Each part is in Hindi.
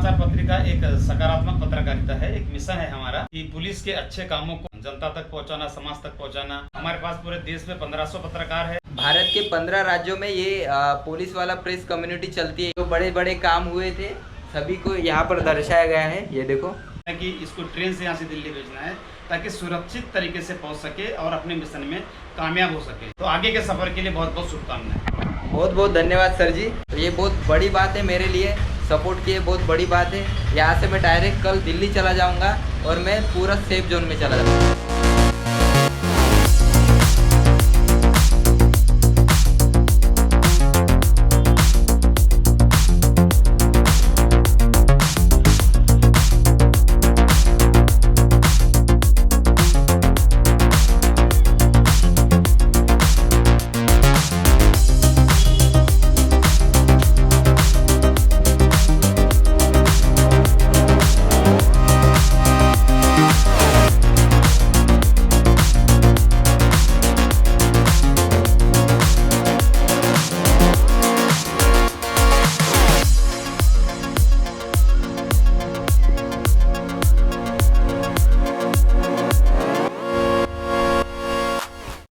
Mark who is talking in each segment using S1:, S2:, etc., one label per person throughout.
S1: समाचार पत्रिका एक सकारात्मक पत्रकारिता है। एक मिशन है हमारा कि पुलिस के अच्छे कामों को जनता तक पहुंचाना, समाज तक पहुंचाना। हमारे पास पूरे देश में 1500 पत्रकार है।
S2: भारत के 15 राज्यों में ये पुलिस वाला प्रेस कम्युनिटी चलती है। जो बड़े बड़े काम हुए थे सभी को यहाँ पर दर्शाया गया है। ये देखो
S1: कि इसको ट्रेन से यहाँ से दिल्ली भेजना है ताकि सुरक्षित तरीके से पहुँच सके और अपने मिशन में कामयाब हो सके। तो आगे के सफर के लिए बहुत बहुत शुभकामनाएं।
S2: बहुत बहुत धन्यवाद सर जी। तो ये बहुत बड़ी बात है मेरे लिए, सपोर्ट की बहुत बड़ी बात है। यहाँ से मैं डायरेक्ट कल दिल्ली चला जाऊँगा और मैं पूरा सेफ जोन में चला जाऊँगा।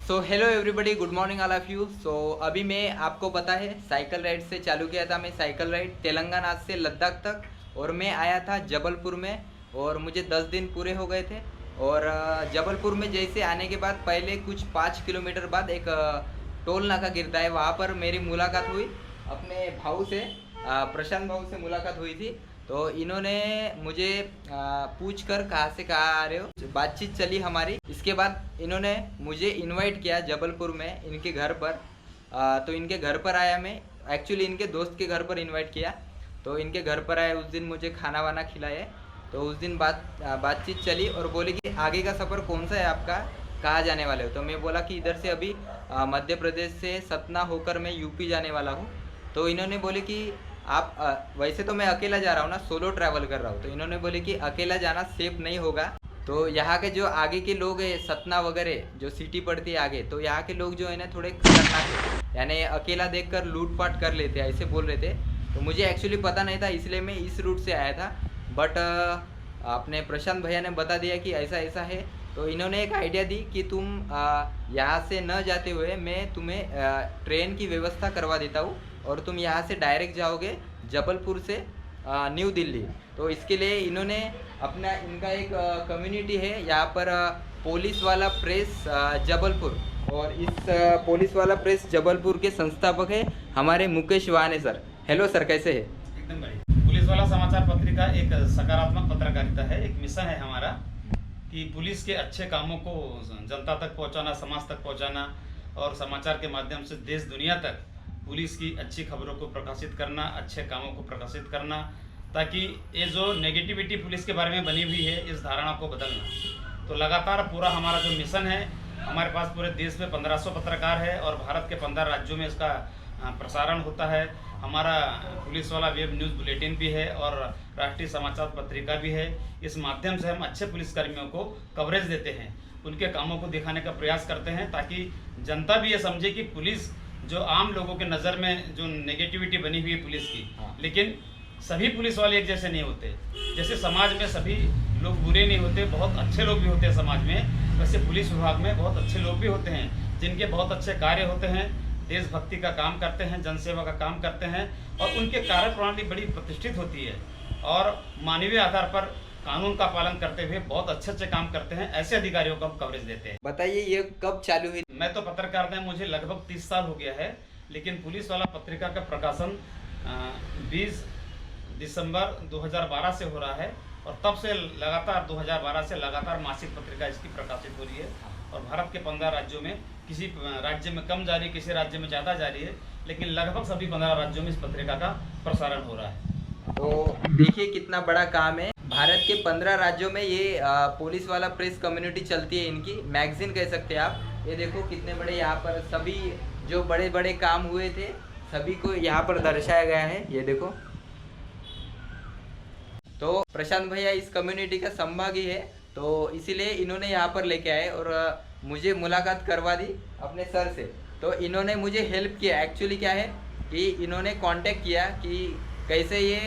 S2: So hello everybody, good morning all of you. So अभी मैं आपको पता है साइकिल राइड से चालू किया था। मैं साइकिल राइड तेलंगाना से लद्दाख तक और मैं आया था जबलपुर में और मुझे 10 दिन पूरे हो गए थे। और जबलपुर में जैसे आने के बाद पहले कुछ 5 किलोमीटर बाद एक टोल नाका गिरता है, वहाँ पर मेरी मुलाकात हुई अपने भाऊ से, प्रशांत भाऊ से मुलाकात हुई थी। तो इन्होंने मुझे पूछ कर कहाँ से कहाँ आ रहे हो, बातचीत चली हमारी। इसके बाद इन्होंने मुझे इनवाइट किया जबलपुर में इनके घर पर। तो इनके घर पर आया मैं, एक्चुअली इनके दोस्त के घर पर इनवाइट किया। तो इनके घर पर आए, उस दिन मुझे खाना वाना खिलाए। तो उस दिन बातचीत चली और बोले कि आगे का सफ़र कौन सा है आपका, कहाँ जाने वाले हो। तो मैं बोला कि इधर से अभी मध्य प्रदेश से सतना होकर मैं यूपी जाने वाला हूँ। तो इन्होंने बोले कि आप वैसे तो मैं अकेला जा रहा हूँ ना, सोलो ट्रैवल कर रहा हूँ। तो इन्होंने बोले कि अकेला जाना सेफ नहीं होगा। तो यहाँ के जो आगे के लोग हैं, सतना वगैरह जो सिटी पड़ती है आगे, तो यहाँ के लोग जो है ना थोड़े खतरनाक है, यानी अकेला देखकर लूटपाट कर लेते हैं, ऐसे बोल रहे थे। तो मुझे एक्चुअली पता नहीं था, इसलिए मैं इस रूट से आया था। बट अपने प्रशांत भैया ने बता दिया कि ऐसा ऐसा है। तो इन्होंने एक आइडिया दी कि तुम यहाँ से न जाते हुए मैं तुम्हें ट्रेन की व्यवस्था करवा देता हूँ और तुम यहाँ से डायरेक्ट जाओगे जबलपुर से न्यू दिल्ली। तो इसके लिए इन्होंने अपना इनका एक कम्युनिटी है यहाँ पर, पुलिस वाला प्रेस जबलपुर। और इस पुलिस वाला प्रेस जबलपुर के संस्थापक है हमारे मुकेश वाहने सर। हेलो सर, कैसे है?
S1: एकदम बढ़िया। पुलिस वाला समाचार पत्रिका एक सकारात्मक पत्रकारिता है। एक मिशन है हमारा कि पुलिस के अच्छे कामों को जनता तक पहुंचाना, समाज तक पहुंचाना और समाचार के माध्यम से देश दुनिया तक पुलिस की अच्छी खबरों को प्रकाशित करना, अच्छे कामों को प्रकाशित करना, ताकि ये जो नेगेटिविटी पुलिस के बारे में बनी हुई है इस धारणा को बदलना। तो लगातार पूरा हमारा जो मिशन है, हमारे पास पूरे देश में 1500 पत्रकार है और भारत के 15 राज्यों में इसका प्रसारण होता है। हमारा पुलिस वाला वेब न्यूज़ बुलेटिन भी है और राष्ट्रीय समाचार पत्रिका भी है। इस माध्यम से हम अच्छे पुलिसकर्मियों को कवरेज देते हैं, उनके कामों को दिखाने का प्रयास करते हैं ताकि जनता भी ये समझे कि पुलिस जो आम लोगों के नज़र में जो नेगेटिविटी बनी हुई है पुलिस की, लेकिन सभी पुलिस वाले एक जैसे नहीं होते। जैसे समाज में सभी लोग बुरे नहीं होते, बहुत अच्छे लोग भी होते हैं समाज में, वैसे पुलिस विभाग में बहुत अच्छे लोग भी होते हैं जिनके बहुत अच्छे कार्य होते हैं, देशभक्ति का काम करते हैं, जनसेवा का काम करते हैं और उनके कार्य प्रणाली बड़ी प्रतिष्ठित होती है और मानवीय आधार पर कानून का पालन करते हुए बहुत अच्छे अच्छे काम करते हैं। ऐसे अधिकारियों को हम कवरेज देते हैं।
S2: बताइए ये कब चालू हुई?
S1: मैं तो पत्रकारिता में मुझे लगभग 30 साल हो गया है, लेकिन पुलिस वाला पत्रिका का प्रकाशन 20 दिसंबर 2012 से हो रहा है और तब से लगातार 2012 से लगातार मासिक पत्रिका इसकी प्रकाशित हो रही है। और भारत के 15 राज्यों में, किसी राज्य में कम जारी, किसी राज्य में ज़्यादा जारी है, लेकिन लगभग सभी 15 राज्यों में इस पत्रिका का प्रसारण हो रहा है।
S2: तो देखिए कितना बड़ा काम है। भारत के 15 राज्यों में ये पुलिस वाला प्रेस कम्युनिटी चलती है, इनकी मैगजीन कह सकते हैं आप। ये देखो कितने बड़े यहाँ पर सभी जो बड़े बड़े काम हुए थे सभी को यहाँ पर दर्शाया गया है। ये देखो, तो प्रशांत भैया इस कम्युनिटी का संभागी है, तो इसीलिए इन्होंने यहाँ पर लेके आए और मुझे मुलाकात करवा दी अपने सर से। तो इन्होंने मुझे हेल्प किया। एक्चुअली क्या है कि इन्होंने कांटेक्ट किया कि कैसे ये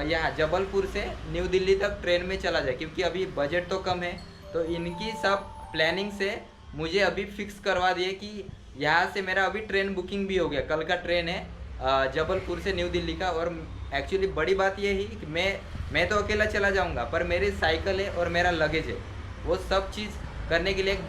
S2: यहाँ जबलपुर से न्यू दिल्ली तक ट्रेन में चला जाए, क्योंकि अभी बजट तो कम है। तो इनकी सब प्लानिंग से मुझे अभी फिक्स करवा दिए कि यहाँ से मेरा अभी ट्रेन बुकिंग भी हो गया। कल का ट्रेन है जबलपुर से न्यू दिल्ली का। और एक्चुअली बड़ी बात ये है कि मैं तो अकेला चला जाऊँगा, पर मेरी साइकिल है और मेरा लगेज है, वो सब चीज़ करने के लिए एक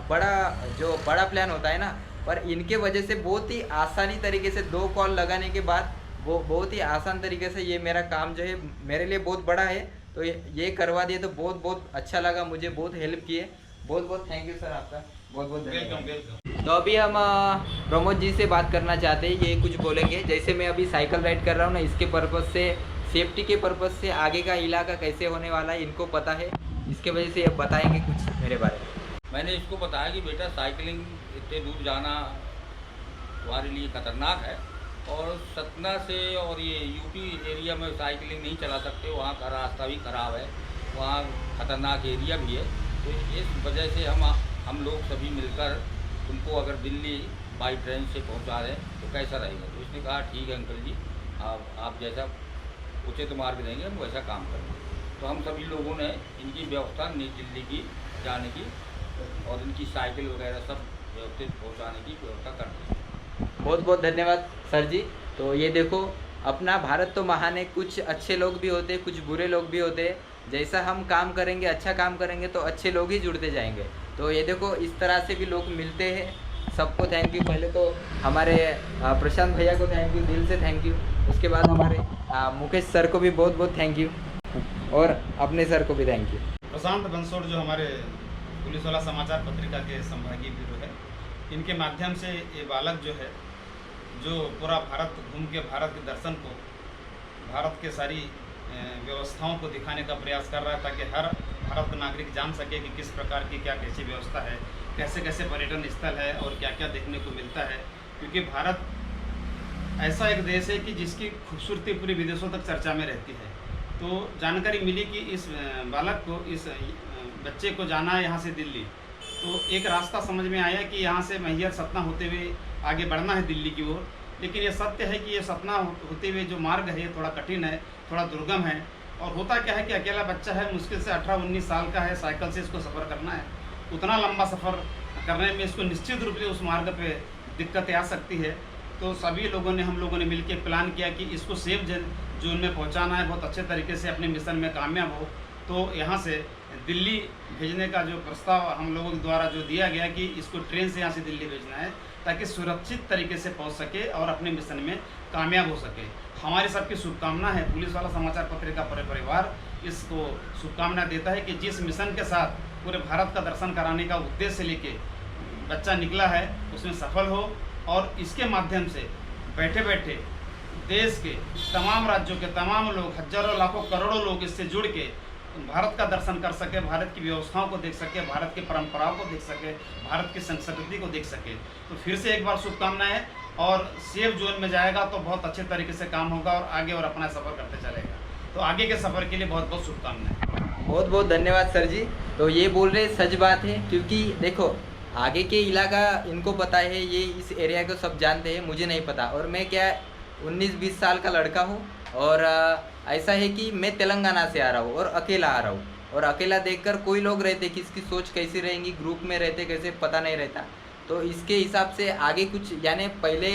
S2: बड़ा प्लान होता है ना। पर इनके वजह से बहुत ही आसानी तरीके से 2 कॉल लगाने के बाद वो बहुत ही आसान तरीके से ये मेरा काम जो है मेरे लिए बहुत बड़ा है, तो ये करवा दिए। तो बहुत बहुत अच्छा लगा, मुझे बहुत हेल्प किए। बहुत बहुत थैंक यू सर, आपका बहुत बहुत
S1: वेलकम
S2: धन्यवाद।
S1: वेलकम।
S2: तो अभी हम प्रमोद जी से बात करना चाहते हैं, ये कुछ बोलेंगे। जैसे मैं अभी साइकिल राइड कर रहा हूँ ना, इसके पर्पज़ से, सेफ्टी के पर्पज़ से आगे का इलाका कैसे होने वाला है इनको पता है, इसके वजह से ये बताएंगे कुछ मेरे बारे में।
S3: मैंने इसको बताया कि बेटा साइकिलिंग इतने दूर जाना तुम्हारे लिए खतरनाक है, और सतना से और ये यूपी एरिया में साइकिलिंग नहीं चला सकते, वहाँ का रास्ता भी ख़राब है, वहाँ खतरनाक एरिया भी है। तो इस वजह से हम लोग सभी मिलकर तुमको अगर दिल्ली बाई ट्रेन से पहुँचा दें तो कैसा रहेगा। तो इसने कहा ठीक है अंकल जी, आप जैसा उचित मार्ग देंगे हम वैसा काम करेंगे। तो हम सभी लोगों ने इनकी व्यवस्था नई दिल्ली की जाने की और इनकी साइकिल वगैरह सब व्यवस्थित पहुँचाने की व्यवस्था कर दी।
S2: बहुत बहुत धन्यवाद सर जी। तो ये देखो, अपना भारत तो महान है, कुछ अच्छे लोग भी होते हैं, कुछ बुरे लोग भी होते हैं। जैसा हम काम करेंगे, अच्छा काम करेंगे तो अच्छे लोग ही जुड़ते जाएंगे। तो ये देखो, इस तरह से भी लोग मिलते हैं। सबको थैंक यू। पहले तो हमारे प्रशांत भैया को थैंक यू, दिल से थैंक यू। उसके बाद हमारे मुकेश सर को भी बहुत बहुत थैंक यू, और अपने सर को भी थैंक यू।
S1: प्रशांत बंसोड़ जो हमारे पुलिस वाला समाचार पत्रिका के संभागीय ब्यूरो है, इनके माध्यम से ये बालक जो है, जो पूरा भारत घूम के भारत के दर्शन को, भारत के सारी व्यवस्थाओं को दिखाने का प्रयास कर रहा है, ताकि हर भारत नागरिक जान सके कि किस प्रकार की क्या कैसी व्यवस्था है, कैसे कैसे पर्यटन स्थल है और क्या क्या देखने को मिलता है। क्योंकि भारत ऐसा एक देश है कि जिसकी खूबसूरती पूरे विदेशों तक चर्चा में रहती है। तो जानकारी मिली कि इस बालक को, इस बच्चे को जाना है यहाँ से दिल्ली। तो एक रास्ता समझ में आया कि यहाँ से मैहर सतना होते हुए आगे बढ़ना है दिल्ली की ओर। लेकिन ये सत्य है कि ये सतना होते हुए जो मार्ग है ये थोड़ा कठिन है, थोड़ा दुर्गम है। और होता क्या है कि अकेला बच्चा है, मुश्किल से 18-19 साल का है, साइकिल से इसको सफ़र करना है। उतना लंबा सफ़र करने में इसको निश्चित रूप से उस मार्ग पे दिक्कतें आ सकती है। तो सभी लोगों ने, हम लोगों ने मिलकर प्लान किया कि इसको सेफ जोन में पहुंचाना है, बहुत अच्छे तरीके से अपने मिशन में कामयाब हो। तो यहाँ से दिल्ली भेजने का जो प्रस्ताव हम लोगों के द्वारा जो दिया गया कि इसको ट्रेन से यहाँ से दिल्ली भेजना है, ताकि सुरक्षित तरीके से पहुँच सके और अपने मिशन में कामयाब हो सके। हमारी सबकी शुभकामना है, पुलिस वाला समाचार पत्रिका पूरे परिवार इसको शुभकामना देता है कि जिस मिशन के साथ पूरे भारत का दर्शन कराने का उद्देश्य लेके बच्चा निकला है, उसमें सफल हो। और इसके माध्यम से बैठे बैठे देश के तमाम राज्यों के तमाम लोग, हजारों लाखों करोड़ों लोग इससे जुड़ के भारत का दर्शन कर सके, भारत की व्यवस्थाओं को देख सके, भारत की परंपराओं को देख सके, भारत की संस्कृति को देख सके। तो फिर से एक बार शुभकामनाएं, और सेफ जोन में जाएगा तो बहुत अच्छे तरीके से काम होगा और आगे और अपना सफ़र करते चलेगा। तो आगे के सफ़र के लिए बहुत बहुत शुभकामनाएं।
S2: बहुत बहुत धन्यवाद सर जी। तो ये बोल रहे सच बात है, क्योंकि देखो आगे के इलाका इनको पता है, ये इस एरिया को सब जानते हैं, मुझे नहीं पता। और मैं क्या 19-20 साल का लड़का हूँ, और ऐसा है कि मैं तेलंगाना से आ रहा हूँ और अकेला आ रहा हूँ। और अकेला देखकर कोई लोग रहते, किसकी सोच कैसी रहेंगी, ग्रुप में रहते कैसे पता नहीं रहता। तो इसके हिसाब से आगे कुछ, यानी पहले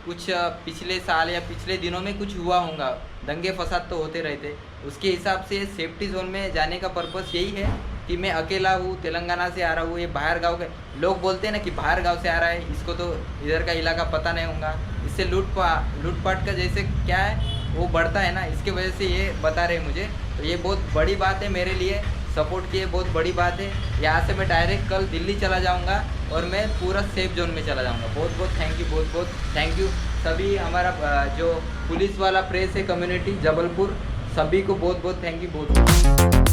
S2: कुछ पिछले साल या पिछले दिनों में कुछ हुआ होगा, दंगे फसाद तो होते रहते। उसके हिसाब से सेफ्टी जोन में जाने का पर्पस यही है कि मैं अकेला हूँ, तेलंगाना से आ रहा हूँ। ये बाहर गांव के लोग बोलते हैं ना कि बाहर गांव से आ रहा है, इसको तो इधर का इलाका पता नहीं होगा, इससे लूटपाट का जैसे क्या है वो बढ़ता है ना, इसके वजह से ये बता रहे मुझे। तो ये बहुत बड़ी बात है मेरे लिए, सपोर्ट किए, बहुत बड़ी बात है। यहाँ से मैं डायरेक्ट कल दिल्ली चला जाऊँगा और मैं पूरा सेफ जोन में चला जाऊँगा। बहुत बहुत थैंक यू, बहुत बहुत थैंक यू सभी। हमारा जो पुलिस वाला प्रेस है, कम्युनिटी जबलपुर, सभी को बहुत बहुत थैंक यू, बहुत बहुत।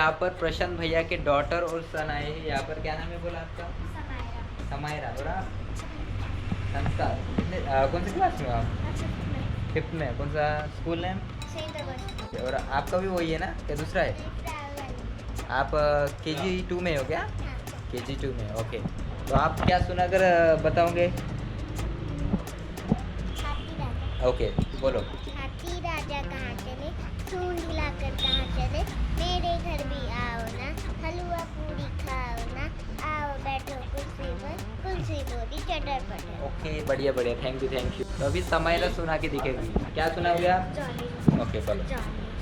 S2: यहाँ पर प्रशांत भैया के डॉटर और सन आए हैं। यहाँ पर क्या नाम है बोला आपका? समायरा। और आप? संस्कार। कौन सी क्लास में हो आप? 5th में। कौन सा स्कूल नेम? और आपका भी वही है ना, क्या दूसरा है? आप KG 2 में हो क्या? KG 2 में, ओके। तो आप क्या सुनाकर बताओगे? ओके, बोलो।
S4: हाथी राजा कहाँ चले, सूंड हिलाकर कहाँ चले, मेरे घर भी आओ ना, हलवा पूरी खाओ ना, आओ बैठो कुर्सी पर, कुर्सी बोली चटर पटर।
S2: ओके, बढ़िया बढ़िया, थैंक यू। तो अभी समायला सुना के दिखेगी। क्या सुनाओगे आप? ओके, बोलो।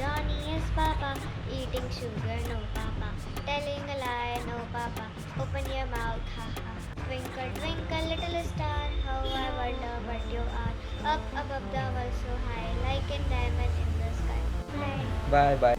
S4: Johnny is Papa, eating sugar, no Papa, telling a lie, no Papa, open your mouth, ha ha. Twinkle, twinkle, little star, how I wonder what you are, up above the world so high, like a diamond in the sky.
S2: Bye bye.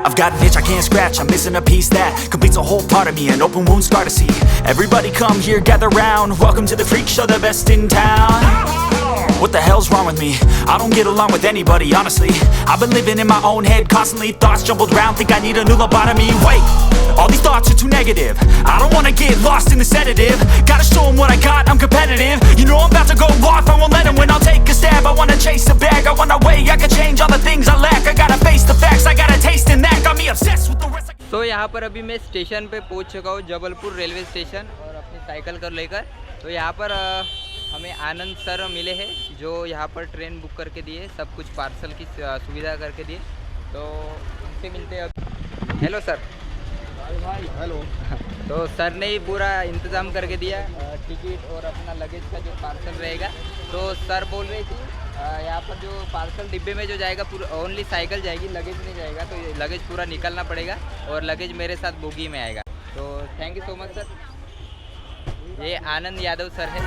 S5: I've got an itch I can't scratch, I'm missing a piece that completes a whole part of me, an open wound scar to see. Everybody come here, gather round, welcome to the freak show, the best in town. What the hell's wrong with me? I don't get along with anybody, honestly. I've been living in my own head, constantly thoughts jumbled round, think I need a new lobotomy. Wait, all these thoughts are too negative, I don't wanna get lost in the sedative. Gotta show them what I got, I'm competitive. You know I'm about to go off, I won't let them win, I'll take a stab. I wanna chase the bag, I wanna weigh, I can change all the things I lack. I gotta face the facts, I got a taste in that, got me obsessed with the rest.
S2: तो यहाँ पर अभी मैं स्टेशन पे पहुँच चुका हूँ, जबलपुर रेलवे स्टेशन, और अपनी साइकिल कर लेकर। तो यहाँ पर हमें आनंद सर मिले हैं, जो यहाँ पर ट्रेन बुक करके दिए, सब कुछ पार्सल की सुविधा करके दिए। तो उनसे मिलते हैं अब। Hello sir.
S6: हेलो।
S2: तो सर ने ही पूरा इंतज़ाम करके दिया, टिकट और अपना लगेज का जो पार्सल रहेगा। तो सर बोल रहे थे यहाँ पर जो पार्सल डिब्बे में जो जाएगा पूरा ओनली साइकिल जाएगी, लगेज नहीं जाएगा। तो लगेज पूरा निकलना पड़ेगा और लगेज मेरे साथ बोगी में आएगा। तो thank you so much sir. ये आनंद यादव सर है।